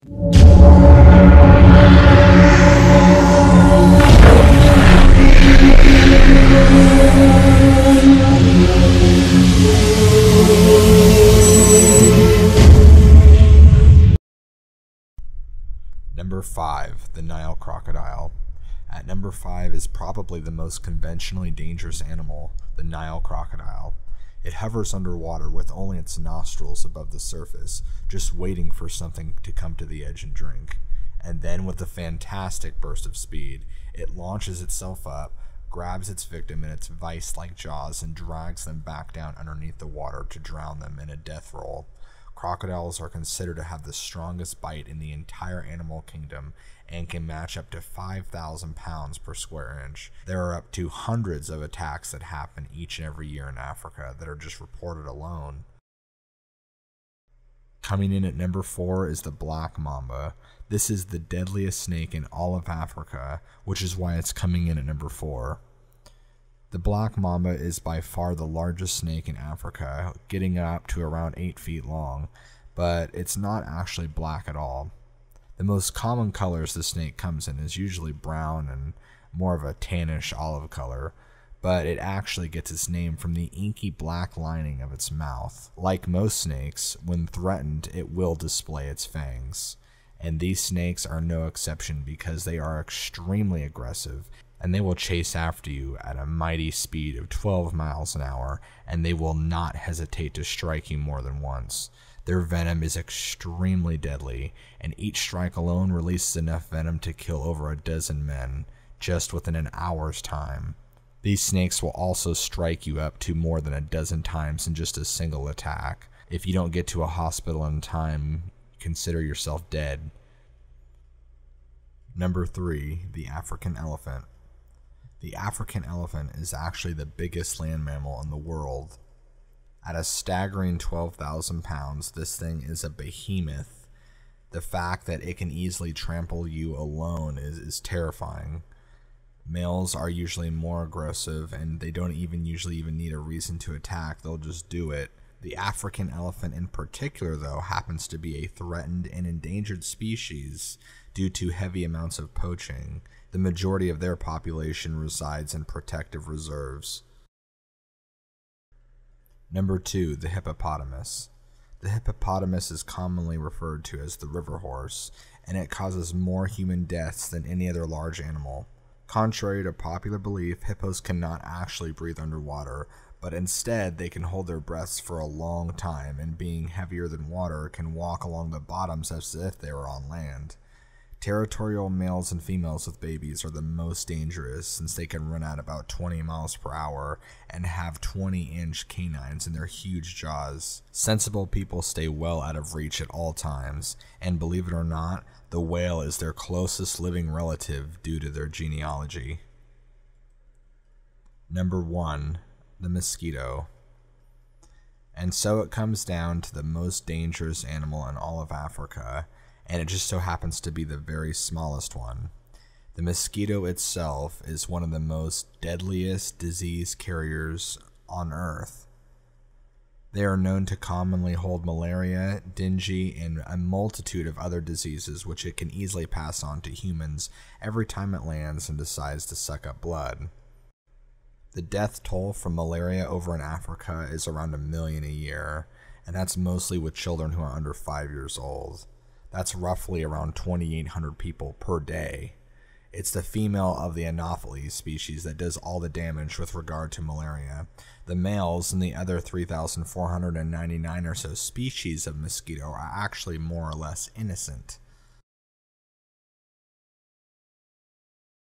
Number 5, the Nile Crocodile. At number 5 is probably the most conventionally dangerous animal, the Nile Crocodile. It hovers underwater with only its nostrils above the surface, just waiting for something to come to the edge and drink. And then with a fantastic burst of speed, it launches itself up, grabs its victim in its vice-like jaws, and drags them back down underneath the water to drown them in a death roll. Crocodiles are considered to have the strongest bite in the entire animal kingdom and can match up to 5,000 pounds per square inch. There are up to hundreds of attacks that happen each and every year in Africa that are just reported alone. Coming in at number 4 is the black mamba. This is the deadliest snake in all of Africa, which is why it's coming in at number 4. The black mamba is by far the largest snake in Africa, getting up to around 8 feet long, but it's not actually black at all. The most common colors the snake comes in is usually brown and more of a tannish olive color, but it actually gets its name from the inky black lining of its mouth. Like most snakes, when threatened, it will display its fangs. And these snakes are no exception because they are extremely aggressive, and they will chase after you at a mighty speed of 12 miles an hour, and they will not hesitate to strike you more than once. Their venom is extremely deadly, and each strike alone releases enough venom to kill over a dozen men, just within an hour's time. These snakes will also strike you up to more than a dozen times in just a single attack. If you don't get to a hospital in time, consider yourself dead. Number 3, the African elephant. The African elephant is actually the biggest land mammal in the world. At a staggering 12,000 pounds, this thing is a behemoth. The fact that it can easily trample you alone is terrifying. Males are usually more aggressive, and they don't usually even need a reason to attack, they'll just do it. The African elephant in particular, though, happens to be a threatened and endangered species due to heavy amounts of poaching. The majority of their population resides in protective reserves. Number 2, the hippopotamus. The hippopotamus is commonly referred to as the river horse, and it causes more human deaths than any other large animal. Contrary to popular belief, hippos cannot actually breathe underwater, but instead they can hold their breaths for a long time, and being heavier than water, can walk along the bottoms as if they were on land. Territorial males and females with babies are the most dangerous, since they can run at about 20 miles per hour and have 20-inch canines in their huge jaws. Sensible people stay well out of reach at all times, and believe it or not, the whale is their closest living relative due to their genealogy. Number 1, the mosquito. And so it comes down to the most dangerous animal in all of Africa, and it just so happens to be the very smallest one. The mosquito itself is one of the most deadliest disease carriers on Earth. They are known to commonly hold malaria, dengue, and a multitude of other diseases which it can easily pass on to humans every time it lands and decides to suck up blood. The death toll from malaria over in Africa is around 1 million a year, and that's mostly with children who are under 5 years old. That's roughly around 2,800 people per day. It's the female of the Anopheles species that does all the damage with regard to malaria. The males and the other 3,499 or so species of mosquito are actually more or less innocent.